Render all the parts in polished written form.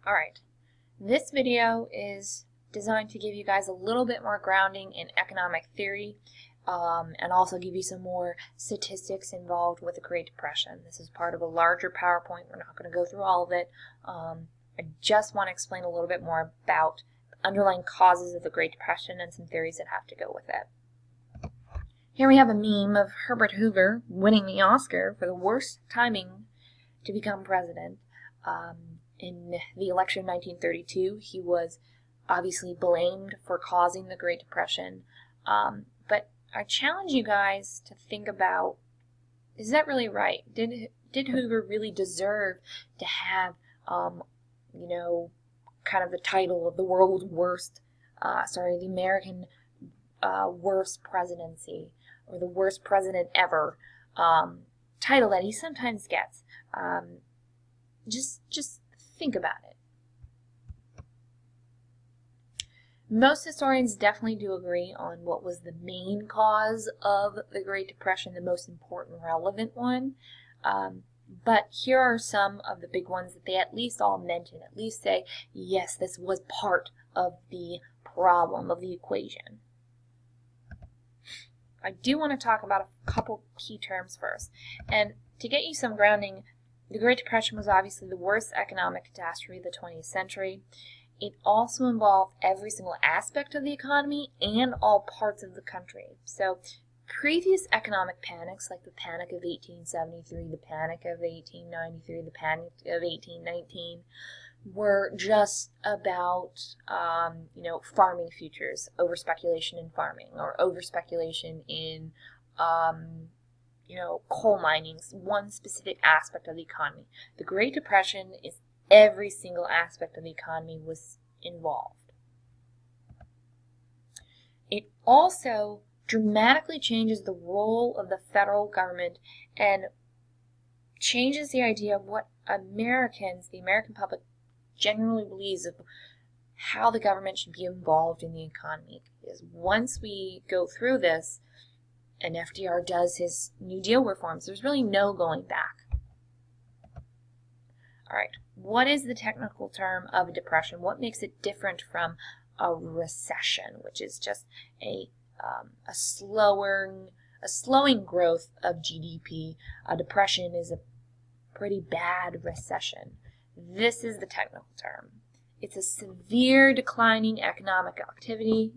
Alright, this video is designed to give you guys a little bit more grounding in economic theory and also give you some more statistics involved with the Great Depression. This is part of a larger PowerPoint. We're not going to go through all of it. I just want to explain a little bit more about the underlying causes of the Great Depression and some theories that have to go with it. Here we have a meme of Herbert Hoover winning the Oscar for the worst timing to become president. In the election of 1932, he was obviously blamed for causing the Great Depression, but I challenge you guys to think about, is that really right? Did Hoover really deserve to have, kind of the title of the world's worst, the American worst presidency, or the worst president ever, title that he sometimes gets? Just think about it. Most historians definitely do agree on what was the main cause of the Great Depression, the most important, relevant one. But here are some of the big ones that they at least all mention, at least say, yes, this was part of the problem, of the equation. I do want to talk about a couple key terms first. And to get you some grounding, the Great Depression was obviously the worst economic catastrophe of the 20th century. It also involved every single aspect of the economy and all parts of the country. So previous economic panics, like the Panic of 1873, the Panic of 1893, the Panic of 1819, were just about, farming futures, over-speculation in farming, or over-speculation in, coal mining, one specific aspect of the economy. The Great Depression is every single aspect of the economy was involved. It also dramatically changes the role of the federal government and changes the idea of what Americans, the American public, generally believes of how the government should be involved in the economy. Because once we go through this, and FDR does his New Deal reforms, there's really no going back. All right, what is the technical term of a depression? What makes it different from a recession, which is just a slowing growth of GDP? A depression is a pretty bad recession. This is the technical term. It's a severe declining economic activity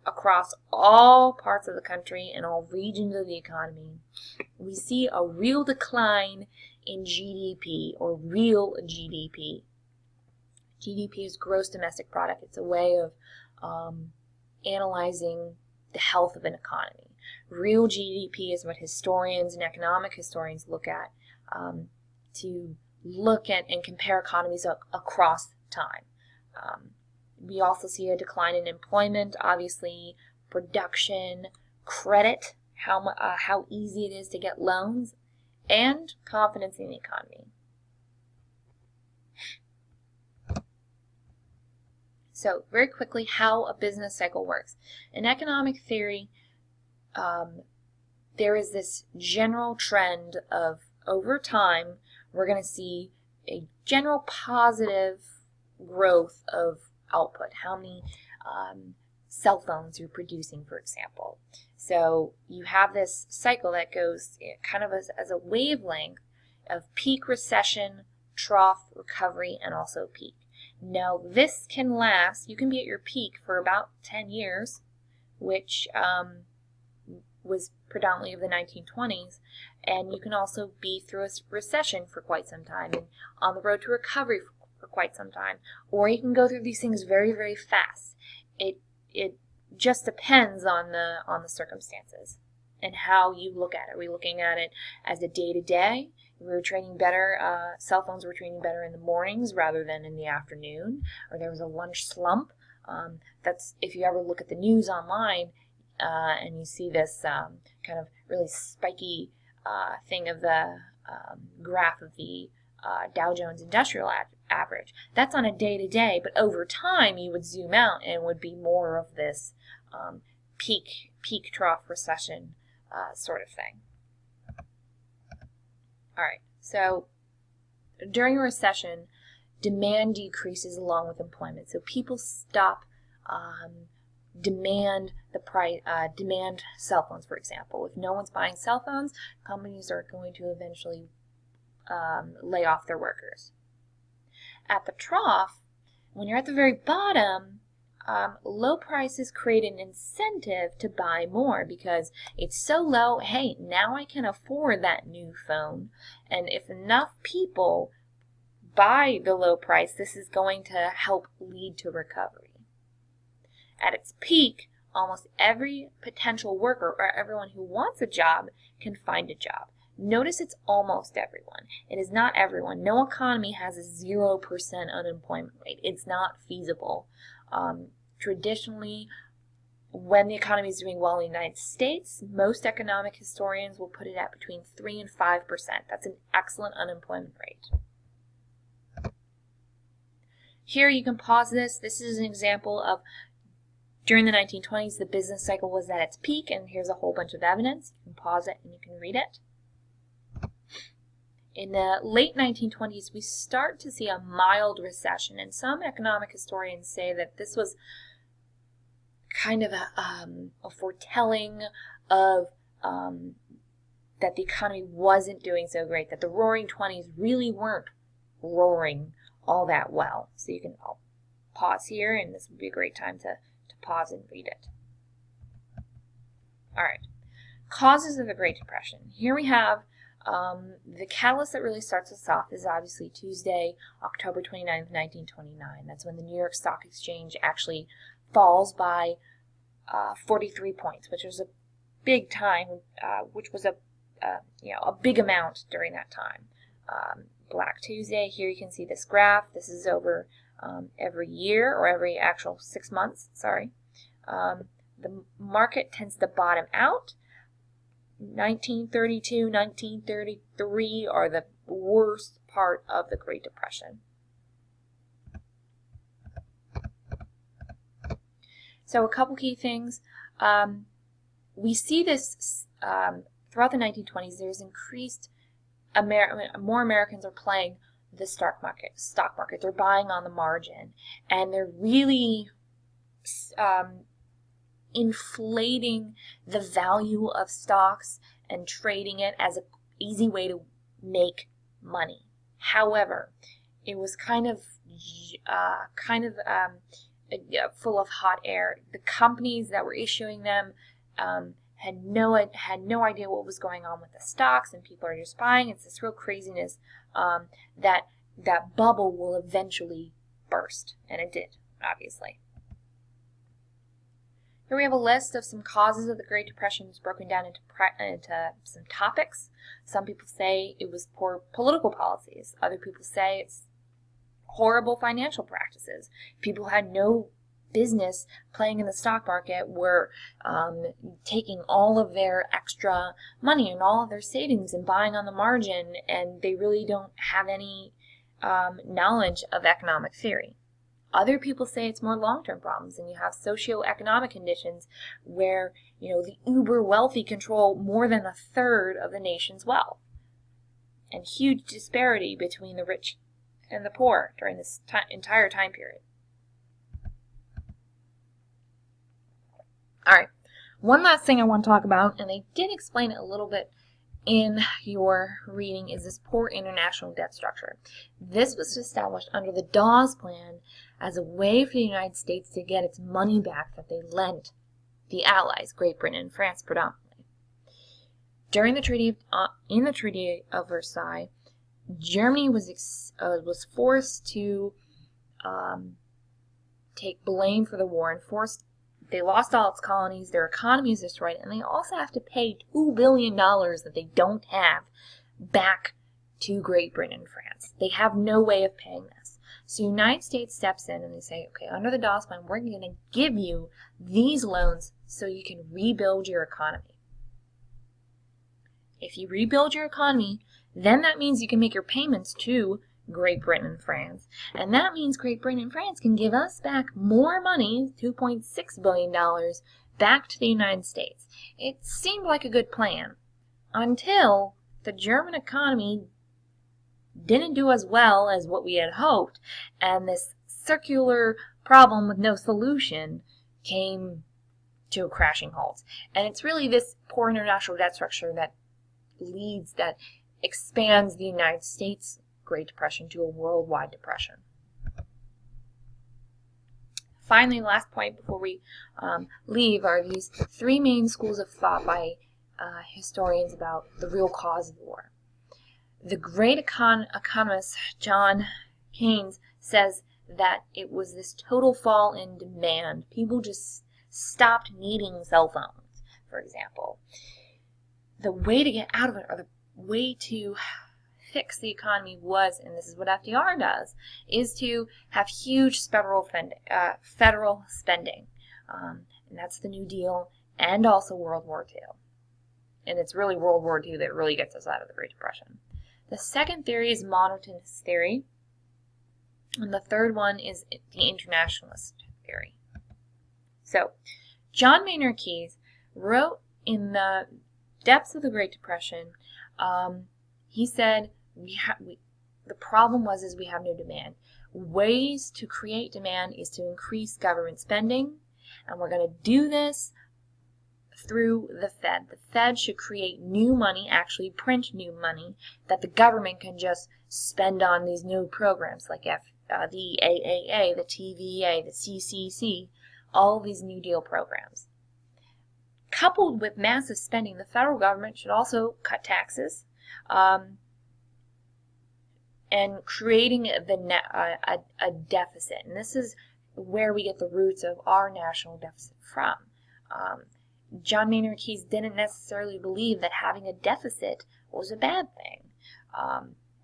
across all parts of the country and all regions of the economy. We see a real decline in GDP, or real GDP. GDP is gross domestic product. It's a way of analyzing the health of an economy. Real GDP is what historians and economic historians look at to look at and compare economies across time. We also see a decline in employment, obviously production, credit, how easy it is to get loans, and confidence in the economy. So very quickly, how a business cycle works. In economic theory, there is this general trend of, over time, we're going to see a general positive growth of output, how many cell phones you're producing, for example. So you have this cycle that goes kind of as a wavelength of peak recession, trough recovery, and also peak. Now this can last, you can be at your peak for about 10 years, which was predominantly of the 1920s, and you can also be through a recession for quite some time and on the road to recovery for quite some time, or you can go through these things very, very fast. It just depends on the circumstances and how you look at it. Are we looking at it as a day-to-day? We were trading better, cell phones were trading better in the mornings rather than in the afternoon, or there was a lunch slump. That's, if you ever look at the news online and you see this kind of really spiky thing of the graph of the Dow Jones Industrial Average. That's on a day-to-day, but over time you would zoom out and it would be more of this peak trough recession sort of thing. All right, so during a recession, demand decreases along with employment. So people stop demand cell phones, for example. If no one's buying cell phones, companies are going to eventually lay off their workers. At the trough, when you're at the very bottom, low prices create an incentive to buy more because it's so low. Hey, now I can afford that new phone. And if enough people buy the low price, this is going to help lead to recovery. At its peak, almost every potential worker or everyone who wants a job can find a job. Notice it's almost everyone. It is not everyone. No economy has a 0% unemployment rate. It's not feasible. Traditionally, when the economy is doing well in the United States, most economic historians will put it at between 3 and 5%. That's an excellent unemployment rate. Here you can pause this. This is an example of during the 1920s, the business cycle was at its peak, and here's a whole bunch of evidence. You can pause it and you can read it. In the late 1920s, we start to see a mild recession, and some economic historians say that this was kind of a foretelling of that the economy wasn't doing so great, that the Roaring 20s really weren't roaring all that well. So you can pause here, and this would be a great time to pause and read it. All right, causes of the Great Depression. Here we have the catalyst that really starts us off is obviously Tuesday, October 29th, 1929. That's when the New York Stock Exchange actually falls by 43 points, which was a big time, which was a big amount during that time. Black Tuesday, here you can see this graph. This is over every year, or every actual 6 months, sorry. The market tends to bottom out. 1932, 1933 are the worst part of the Great Depression. So a couple key things. We see this throughout the 1920s. There's increased, more Americans are playing the stock market. They're buying on the margin, and they're really inflating the value of stocks and trading it as an easy way to make money. However, it was kind of full of hot air. The companies that were issuing them had no idea what was going on with the stocks, and people are just buying. It's this real craziness that bubble will eventually burst, and it did, obviously. Here we have a list of some causes of the Great Depression. It's broken down into some topics. Some people say it was poor political policies. Other people say it's horrible financial practices. People had no business playing in the stock market, were taking all of their extra money and all of their savings and buying on the margin, and they really don't have any knowledge of economic theory. Other people say it's more long-term problems, and you have socioeconomic conditions where, the uber wealthy control more than 1/3 of the nation's wealth, and huge disparity between the rich and the poor during this entire time period. All right, one last thing I want to talk about, and they did explain it a little bit in your reading, is this poor international debt structure. This was established under the Dawes Plan as a way for the United States to get its money back that they lent the Allies, Great Britain and France predominantly. During the Treaty of Versailles, Germany was forced to take blame for the war and they lost all its colonies, their economy is destroyed, and they also have to pay $2 billion that they don't have back to Great Britain and France. They have no way of paying this. So the United States steps in and they say, okay, under the Dawes Plan, we're going to give you these loans so you can rebuild your economy. If you rebuild your economy, then that means you can make your payments to Great Britain and France, and that means Great Britain and France can give us back more money, $2.6 billion, back to the United States. It seemed like a good plan until the German economy didn't do as well as what we had hoped, and this circular problem with no solution came to a crashing halt. And it's really this poor international debt structure that expands the United States Great Depression to a worldwide depression. Finally, last point before we leave are these three main schools of thought by historians about the real cause of war. The great economist John Keynes says that it was this total fall in demand. People just stopped needing cell phones, for example. The way to get out of it, or the way to fix the economy was, and this is what FDR does, is to have huge federal spending. And that's the New Deal and also World War II. And it's really World War II that really gets us out of the Great Depression. The second theory is Internationalist Theory. And the third one is the Internationalist Theory. So, John Maynard Keynes wrote in the depths of the Great Depression, he said, the problem is we have no demand. Ways to create demand is to increase government spending, and we're going to do this through the Fed. The Fed should create new money, actually print new money, that the government can just spend on these new programs like the AAA, the TVA, the CCC, all these New Deal programs. Coupled with massive spending, the federal government should also cut taxes, and creating a deficit. And this is where we get the roots of our national deficit from. John Maynard Keynes didn't necessarily believe that having a deficit was a bad thing.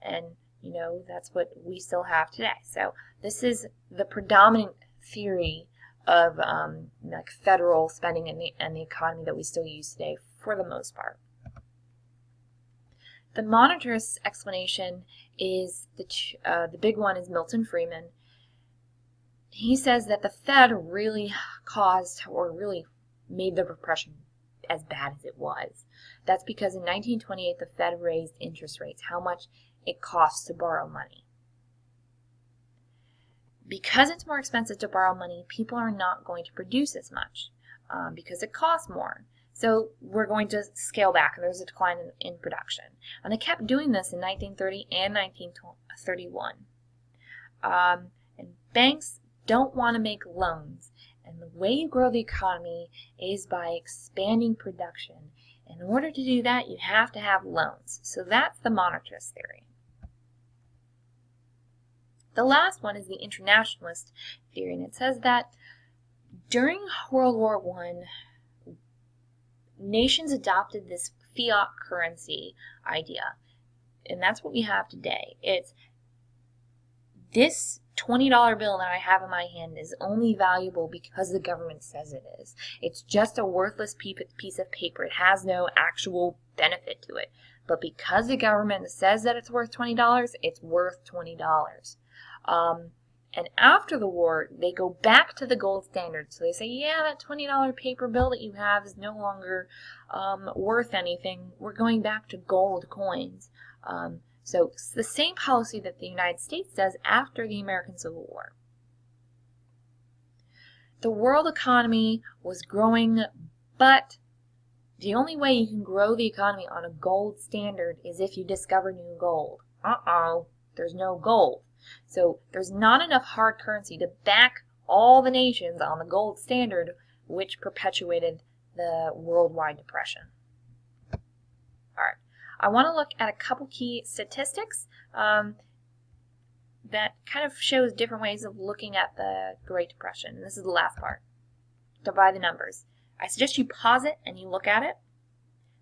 And, you know, that's what we still have today. So this is the predominant theory of like federal spending and the economy that we still use today for the most part. The monetarist explanation is the big one is Milton Friedman. He says that the Fed really caused or really made the Depression as bad as it was. That's because in 1928 the Fed raised interest rates, how much it costs to borrow money. Because it's more expensive to borrow money, people are not going to produce as much because it costs more. So we're going to scale back, and there's a decline in production. And they kept doing this in 1930 and 1931. And banks don't want to make loans. And the way you grow the economy is by expanding production. In order to do that, you have to have loans. So that's the monetarist theory. The last one is the internationalist theory, and it says that during World War I, nations adopted this fiat currency idea, and that's what we have today. It's this $20 bill that I have in my hand is only valuable because the government says it is. It's just a worthless piece of paper. It has no actual benefit to it. But because the government says that it's worth $20, it's worth $20. And after the war, they go back to the gold standard. So they say, yeah, that $20 paper bill that you have is no longer worth anything. We're going back to gold coins. So it's the same policy that the United States does after the American Civil War. The world economy was growing, but the only way you can grow the economy on a gold standard is if you discover new gold. There's no gold. So there's not enough hard currency to back all the nations on the gold standard, which perpetuated the worldwide depression. All right. I want to look at a couple key statistics that kind of shows different ways of looking at the Great Depression. And this is the last part, by the numbers. I suggest you pause it and you look at it,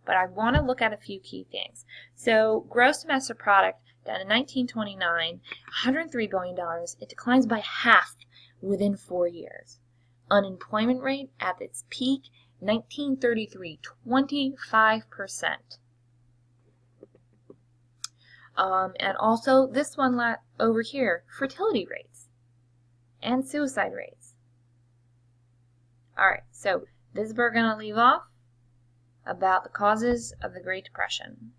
but I want to look at a few key things. So gross domestic product down in 1929, $103 billion. It declines by half within 4 years. Unemployment rate at its peak, 1933, 25%. And also this one over here, fertility rates and suicide rates. All right, so this is where we're going to leave off about the causes of the Great Depression.